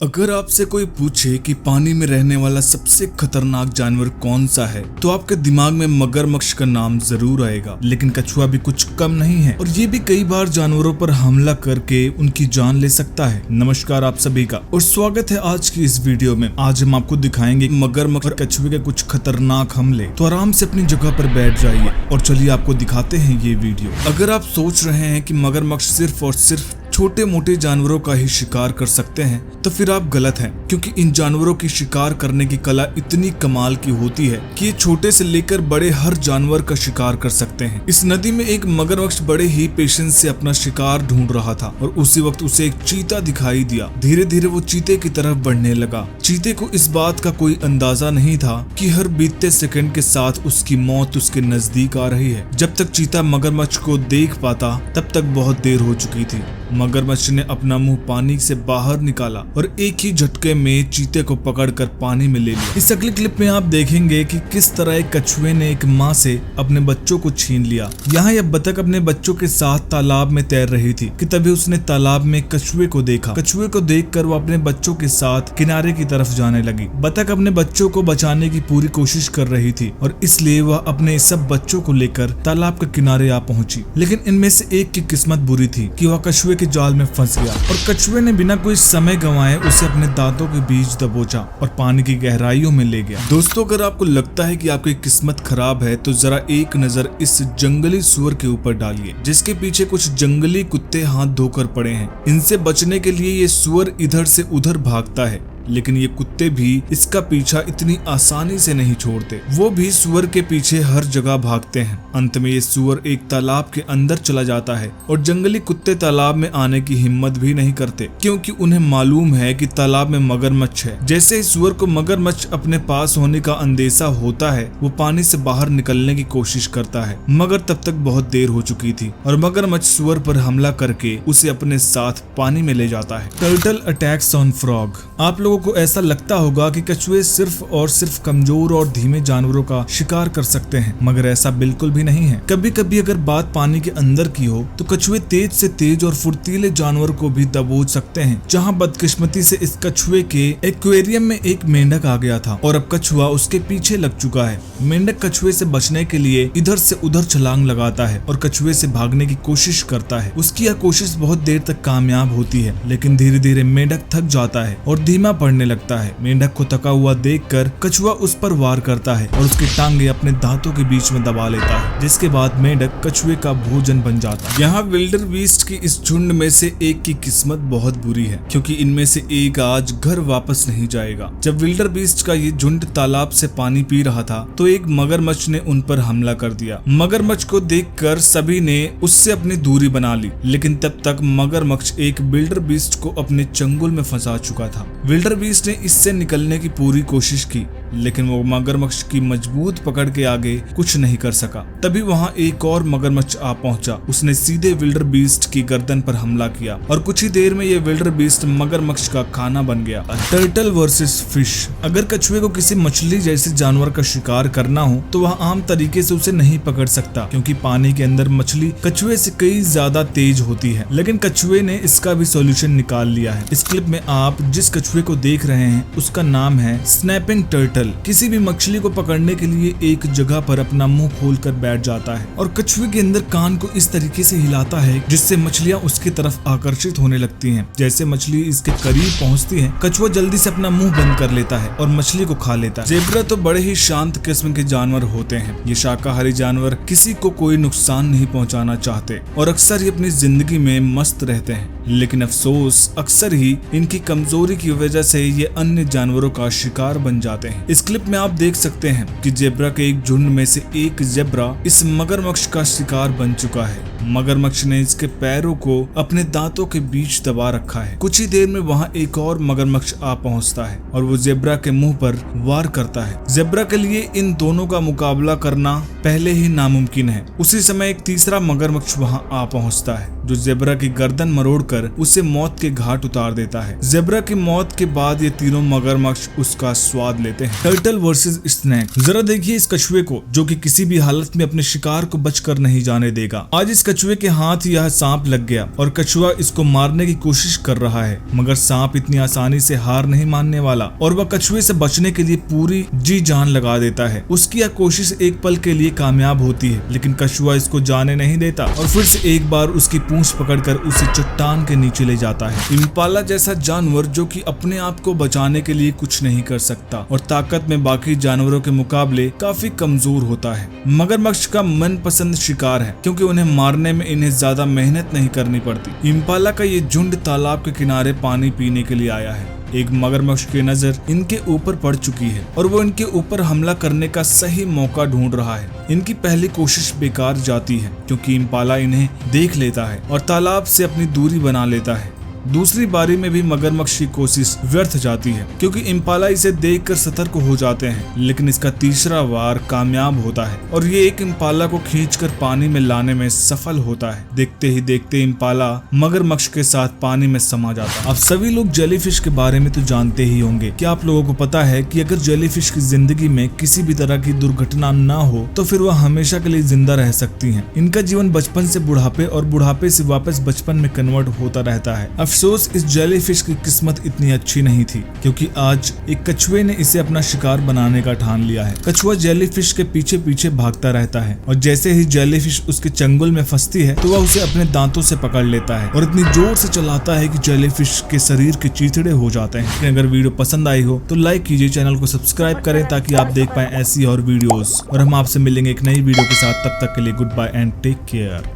अगर आपसे कोई पूछे कि पानी में रहने वाला सबसे खतरनाक जानवर कौन सा है तो आपके दिमाग में मगरमच्छ का नाम जरूर आएगा। लेकिन कछुआ भी कुछ कम नहीं है और ये भी कई बार जानवरों पर हमला करके उनकी जान ले सकता है। नमस्कार आप सभी का और स्वागत है आज की इस वीडियो में। आज हम आपको दिखाएंगे मगरमच्छ और कछुए के कुछ खतरनाक हमले। तो आराम से अपनी जगह पर बैठ जाइए और चलिए आपको दिखाते हैं ये वीडियो। अगर आप सोच रहे हैं कि मगरमच्छ सिर्फ और सिर्फ छोटे मोटे जानवरों का ही शिकार कर सकते हैं तो फिर आप गलत हैं, क्योंकि इन जानवरों की शिकार करने की कला इतनी कमाल की होती है कि ये छोटे से लेकर बड़े हर जानवर का शिकार कर सकते हैं। इस नदी में एक मगरमच्छ बड़े ही पेशेंस से अपना शिकार ढूंढ रहा था और उसी वक्त उसे एक चीता दिखाई दिया। धीरे धीरे वो चीते की तरफ बढ़ने लगा। चीते को इस बात का कोई अंदाजा नहीं था कि हर बीतते सेकंड के साथ उसकी मौत उसके नजदीक आ रही है। जब तक चीता मगरमच्छ को देख पाता तब तक बहुत देर हो चुकी थी। मगरमच्छ ने अपना मुंह पानी से बाहर निकाला और एक ही झटके में चीते को पकड़कर पानी में ले लिया। इस अगली क्लिप में आप देखेंगे कि किस तरह एक कछुए ने एक माँ से अपने बच्चों को छीन लिया। यहाँ यह बतख अपने बच्चों के साथ तालाब में तैर रही थी कि तभी उसने तालाब में कछुए को देखा। कछुए को देखकर वो अपने बच्चों के साथ किनारे की तरफ जाने लगी। बतख अपने बच्चों को बचाने की पूरी कोशिश कर रही थी और इसलिए वह अपने सब बच्चों को लेकर तालाब के किनारे आ पहुंची। लेकिन इनमें से एक की किस्मत बुरी थी कि वह कछुए के जाल में फंस गया और कछुए ने बिना कोई समय गंवाए उसे अपने दांतों के बीच दबोचा और पानी की गहराइयों में ले गया। दोस्तों, अगर आपको लगता है कि आपकी किस्मत खराब है तो जरा एक नजर इस जंगली सुअर के ऊपर डालिए, जिसके पीछे कुछ जंगली कुत्ते हाथ धोकर पड़े हैं। इनसे बचने के लिए ये सुअर इधर से उधर भागता है, लेकिन ये कुत्ते भी इसका पीछा इतनी आसानी से नहीं छोड़ते। वो भी सुअर के पीछे हर जगह भागते हैं। अंत में ये सुअर एक तालाब के अंदर चला जाता है और जंगली कुत्ते तालाब में आने की हिम्मत भी नहीं करते, क्योंकि उन्हें मालूम है कि तालाब में मगरमच्छ है। जैसे ही सुअर को मगरमच्छ अपने पास होने का अंदेशा होता है वो पानी से बाहर निकलने की कोशिश करता है, मगर तब तक बहुत देर हो चुकी थी और मगरमच्छ सुअर पर हमला करके उसे अपने साथ पानी में ले जाता है। Turtle attacks on frog. आप लोगों को ऐसा लगता होगा कि कछुए सिर्फ और सिर्फ कमजोर और धीमे जानवरों का शिकार कर सकते हैं, मगर ऐसा बिल्कुल भी नहीं है। कभी कभी अगर बात पानी के अंदर की हो तो कछुए तेज से तेज और फुर्तीले जानवर को भी दबोच सकते हैं। जहां बदकिस्मती से इस कछुए के एक्वेरियम में एक मेंढक आ गया था और अब कछुआ उसके पीछे लग चुका है। मेंढक कछुए से बचने के लिए इधर से उधर छलांग लगाता है और कछुए से भागने की कोशिश करता है। उसकी यह कोशिश बहुत देर तक कामयाब होती है, लेकिन धीरे धीरे मेंढक थक जाता है और धीमा पड़ने लगता है। मेंढक को थका हुआ देखकर कछुआ उस पर वार करता है और उसकी टांगे अपने दांतों के बीच में दबा लेता है, जिसके बाद मेंढक कछुए का भोजन बन जाता है। यहाँ विल्डर बीस्ट की इस झुंड में से एक की किस्मत बहुत बुरी है, क्योंकि इनमें से एक आज घर वापस नहीं जाएगा। जब विल्डर बीस्ट का ये झुंड तालाब से पानी पी रहा था तो एक मगरमच्छ ने उन पर हमला कर दिया। मगरमच्छ को देखकर सभी ने उससे अपनी दूरी बना ली, लेकिन तब तक मगरमच्छ एक विल्डर बीस्ट को अपने चंगुल में फंसा चुका था। विल्डर बीस्ट ने इससे निकलने की पूरी कोशिश की, लेकिन वो मगरमच्छ की मजबूत पकड़ के आगे कुछ नहीं कर सका। तभी वहाँ एक और मगरमच्छ आ पहुंचा। उसने सीधे विल्डर बीस्ट की गर्दन पर हमला किया और कुछ ही देर में ये विल्डर बीस्ट मगरमच्छ का खाना बन गया। Turtle versus fish. अगर कछुए को किसी मछली जैसे जानवर का शिकार करना हो तो वह आम तरीके से उसे नहीं पकड़ सकता, क्योंकि पानी के अंदर मछली कछुए से कई ज्यादा तेज होती है। लेकिन कछुए ने इसका भी सॉल्यूशन निकाल लिया है। इस क्लिप में आप जिस कछुए को देख रहे हैं उसका नाम है स्नैपिंग टर्टल। किसी भी मछली को पकड़ने के लिए एक जगह पर अपना मुंह खोलकर बैठ जाता है और कछुए के अंदर कान को इस तरीके से हिलाता है जिससे मछलियां उसकी तरफ आकर्षित होने लगती हैं। जैसे मछली इसके करीब पहुंचती है, कछुआ जल्दी से अपना मुंह बंद कर लेता है और मछली को खा लेता है। ज़ेब्रा तो बड़े ही शांत किस्म के जानवर होते हैं। ये शाकाहारी जानवर किसी को कोई नुकसान नहीं पहुँचाना चाहते और अक्सर ही अपनी जिंदगी में मस्त रहते हैं, लेकिन अफसोस अक्सर ही इनकी कमजोरी की वजह से ये अन्य जानवरों का शिकार बन जाते हैं। इस क्लिप में आप देख सकते हैं कि ज़ेब्रा के एक झुंड में से एक ज़ेब्रा इस मगरमच्छ का शिकार बन चुका है। मगरमच्छ ने इसके पैरों को अपने दांतों के बीच दबा रखा है। कुछ ही देर में वहाँ एक और मगरमच्छ आ पहुँचता है और वो ज़ेब्रा के मुंह पर वार करता है। ज़ेब्रा के लिए इन दोनों का मुकाबला करना पहले ही नामुमकिन है। उसी समय एक तीसरा मगरमच्छ वहाँ आ पहुँचता है जो ज़ेब्रा की गर्दन मरोड़कर उसे मौत के घाट उतार देता है। ज़ेब्रा की मौत के बाद ये तीनों मगरमच्छ उसका स्वाद लेते हैं। Turtle versus snake. जरा देखिए इस कछुए को जो कि किसी भी हालत में अपने शिकार को बचकर नहीं जाने देगा। आज इस कछुए के हाथ यह सांप लग गया और कछुआ इसको मारने की कोशिश कर रहा है, मगर सांप इतनी आसानी से हार नहीं मानने वाला और वह कछुए से बचने के लिए पूरी जी जान लगा देता है। उसकी यह कोशिश एक पल के लिए कामयाब होती है, लेकिन कछुआ इसको जाने नहीं देता और फिर से एक बार उसकी पूंछ पकड़कर उसे चट्टान के नीचे ले जाता है। इम्पाला जैसा जानवर जो कि अपने आप को बचाने के लिए कुछ नहीं कर सकता और ताकत में बाकी जानवरों के मुकाबले काफी कमजोर होता है, मगरमच्छ का मनपसंद शिकार है क्योंकि उन्हें मारने में इन्हें ज्यादा मेहनत नहीं करनी पड़ती। इम्पाला का ये झुंड तालाब के किनारे पानी पीने के लिए आया है। एक मगरमच्छ की नजर इनके ऊपर पड़ चुकी है और वो इनके ऊपर हमला करने का सही मौका ढूंढ रहा है। इनकी पहली कोशिश बेकार जाती है क्योंकि इम्पाला इन्हें देख लेता है और तालाब से अपनी दूरी बना लेता है। दूसरी बारी में भी मगरमच्छ की कोशिश व्यर्थ जाती है क्योंकि इम्पाला इसे देखकर सतर्क हो जाते हैं, लेकिन इसका तीसरा वार कामयाब होता है और ये एक इम्पाला को खींचकर पानी में लाने में सफल होता है। देखते ही देखते इम्पाला मगरमच्छ के साथ पानी में समा जाता है। अब सभी लोग जेलीफिश के बारे में तो जानते ही होंगे। क्या आप लोगों को पता है कि अगर जेलीफिश की जिंदगी में किसी भी तरह की दुर्घटना न हो तो फिर वह हमेशा के लिए जिंदा रह सकती है। इनका जीवन बचपन से बुढ़ापे और बुढ़ापे से वापस बचपन में कन्वर्ट होता रहता है। अफसोस इस जेलीफिश की किस्मत इतनी अच्छी नहीं थी क्योंकि आज एक कछुए ने इसे अपना शिकार बनाने का ठान लिया है। कछुआ जेलीफिश के पीछे पीछे भागता रहता है और जैसे ही जेलीफिश उसके चंगुल में फंसती है तो वह उसे अपने दांतों से पकड़ लेता है और इतनी जोर से चलाता है कि जेलीफिश के शरीर के चीथड़े हो जाते हैं। अगर वीडियो पसंद आई हो तो लाइक कीजिए, चैनल को सब्सक्राइब करें ताकि आप देख पाए ऐसी और वीडियोस, और हम आपसे मिलेंगे एक नई वीडियो के साथ। तब तक के लिए goodbye and take care.